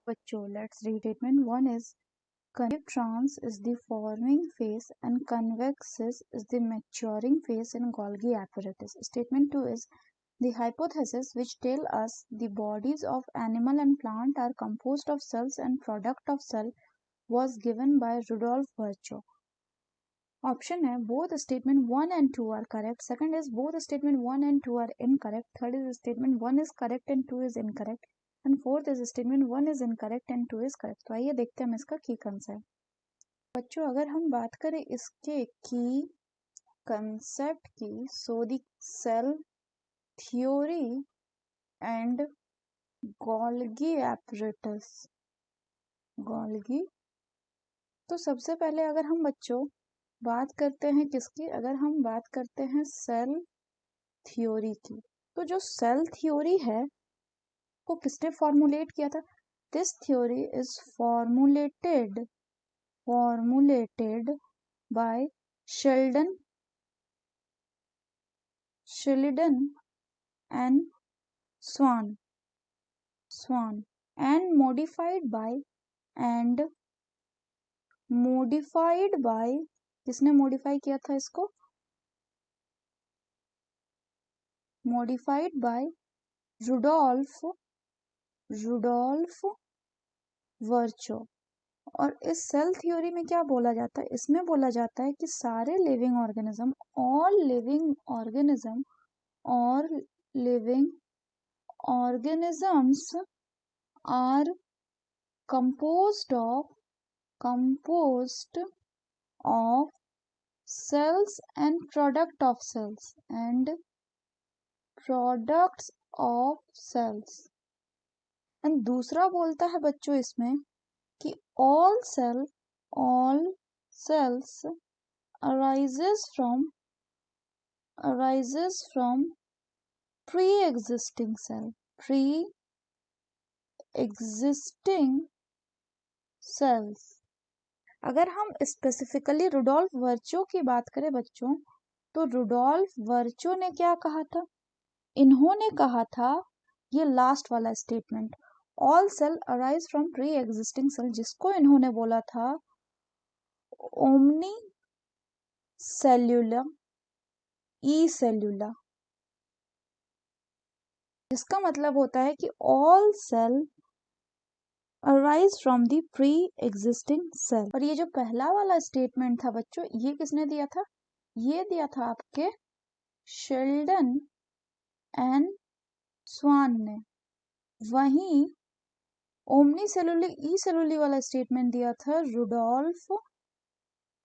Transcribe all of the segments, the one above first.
बच्चों let's read statement 1 is convectrans is the forming phase and convexus is the maturing phase in Golgi apparatus. Statement 2 is the hypothesis which tell us the bodies of animal and plant are composed of cells and product of cell was given by Rudolf Virchow. Option है both statement 1 and 2 are correct. Second is both statement 1 and 2 are incorrect. Third is statement 1 is correct and 2 is incorrect. And fourth is statement 1 is incorrect and 2 is correct. तो आइए देखते हैं हम इसका की concept. बच्चों अगर हम बात करें इसके की कंसेप्ट की, so the cell theory and Golgi apparatus. Golgi, तो सबसे पहले अगर हम बच्चों बात करते हैं किसकी, अगर हम बात करते हैं सेल थ्योरी की, तो जो सेल थ्योरी है वो किसने फॉर्मुलेट किया था? This theory is formulated by Schleiden and Schwann and modified by किसने मॉडिफाई किया था इसको? Modified by Rudolf Virchow. और इस सेल थ्योरी में क्या बोला जाता है? इसमें बोला जाता है कि सारे लिविंग ऑर्गेनिज्म और living organisms are composed of cells and products of cells. And दूसरा बोलता है बच्चों इसमें कि all cells arises from pre-existing cells. अगर हम स्पेसिफिकली रुडोल्फ वर्चो की बात करें बच्चों, तो रुडोल्फ वर्चो ने क्या कहा था? इन्होंने कहा था ये लास्ट वाला statement, all cell arise from pre existing cell, जिसको इन्होंने बोला था ओमनी सेल्यूला ई सेल्यूला, जिसका मतलब होता है कि all cell arise from the pre existing cell. और ये जो पहला वाला स्टेटमेंट था बच्चों, ये किसने दिया था? ये दिया था आपके शेल्डन एंड स्वान ने. वहीं ओमनी सेलुली ई सेलुली वाला स्टेटमेंट दिया था रुडोल्फ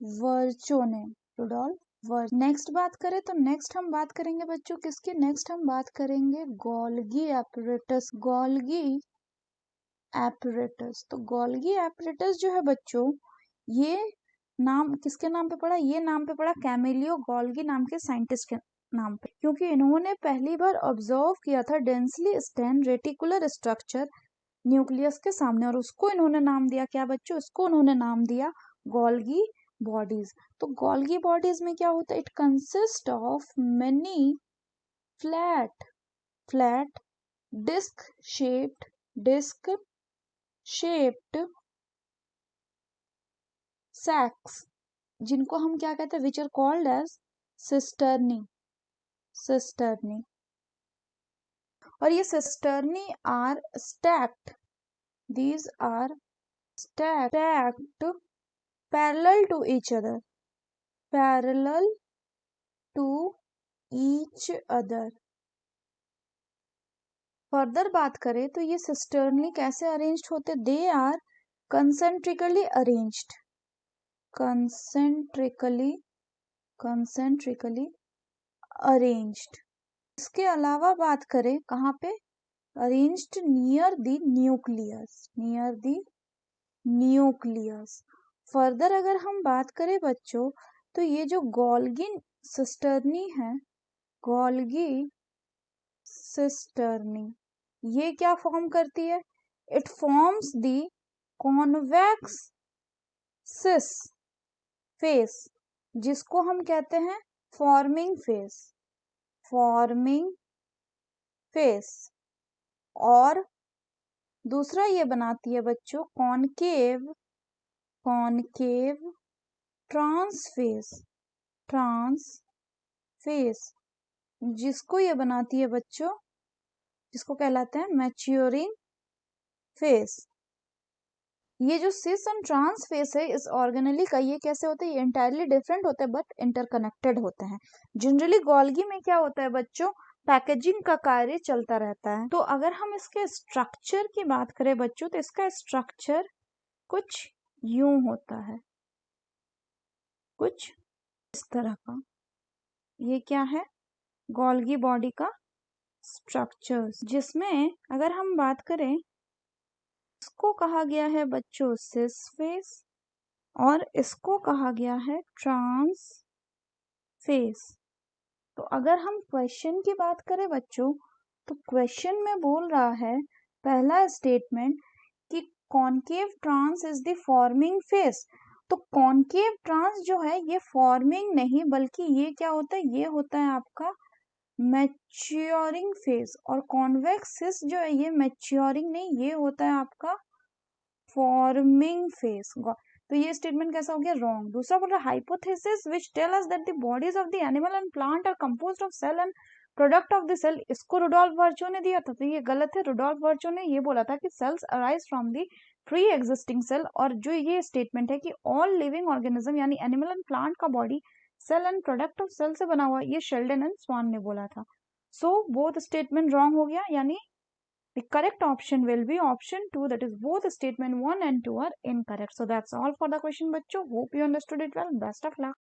वर्चो ने. नेक्स्ट बात करें तो नेक्स्ट हम बात करेंगे बच्चों किसकी? नेक्स्ट हम बात करेंगे गोल्गी एपरेटस. तो गोल्गी एपरेटस जो है बच्चों, ये नाम किसके नाम पे पड़ा? ये नाम पे पड़ा कैमिलियो गोल्गी नाम के साइंटिस्ट के नाम पे, क्योंकि इन्होंने पहली बार ऑब्जर्व किया था densely stand reticular structure nucleus के सामने, और उसको इन्होंने नाम दिया क्या बच्चों? इसको उन्होंने नाम दिया गोल्गी बॉडीज. तो गोल्गी बॉडीज में क्या होता है? It consist of many flat disc shaped sacs, जिनको हम क्या कहते हैं? Which are called as cisternae. और ये cisternae are stacked. These are stacked parallel to each other. Further बात करें तो ये सिस्टर्नली कैसे अरेंज्ड होते? They are concentrically arranged. इसके अलावा बात करें कहाँ पे? Arranged near the nucleus. Further अगर हम बात करें बच्चों, तो ये जो गोल्गी सिस्टर्नी है, ये क्या फॉर्म करती है? It forms the convex cis face, जिसको हम कहते हैं फॉर्मिंग फेस. और दूसरा ये बनाती है बच्चों कॉनकेव ट्रांस फेस, जिसको ये बनाती है बच्चों, जिसको कहलाते हैं मैच्योरिंग फेस। ये जो सिस एंड ट्रांस फेस है इस ऑर्गेनेली का, ये कैसे होते हैं, ये इंटायरली डिफरेंट होते हैं बट इंटरकनेक्टेड होते हैं। जनरली गोल्गी में क्या होता है बच्चों, पैकेजिंग का कार्य चलता रहता है। तो अगर हम इसके स्ट्रक्चर की बात करें बच्चों, तो इसका स्ट्रक्चर कुछ यूं होता है, कुछ इस तरह का। ये क्या है, गोल्गी बॉडी का स्ट्रक्चर्स, जिसमें अगर हम बात करें, इसको कहा गया है बच्चों सिस फेस और इसको कहा गया है ट्रांस फेस। तो अगर हम क्वेश्चन की बात करें बच्चों, तो क्वेश्चन में बोल रहा है पहला स्टेटमेंट कि concave trans is the forming face. तो कॉनकेव ट्रांस जो है ये फॉर्मिंग नहीं, बल्कि ये क्या होता है, ये होता है आपका मैच्योरिंग फेस। और कॉन्वेक्स सिस जो है ये मैच्योरिंग नहीं, ये होता है आपका फॉर्मिंग फेस। तो ये स्टेटमेंट कैसा हो गया, रॉन्ग। दूसरा बोल रहा है hypothesis which tell us that the bodies of the animal and plant are composed of cell and product of the cell, इसको रुडोल्फ वर्चो ने दिया था। तो ये गलत है। रुडोल्फ वर्चो ने ये बोला था कि cells arise from the pre existing cell, और जो ये स्टेटमेंट है कि ऑल लिविंग ऑर्गेनिज्म यानी एनिमल एंड प्लांट का body cell and product of cell से बना हुआ, ये शेल्डन एंड स्वान ने बोला था। सो बोथ स्टेटमेंट रॉन्ग हो गया, यानी the correct option will be option 2, that is both statement 1 and 2 are incorrect. So that's all for the question बच्चों. Hope you understood it well. Best of luck.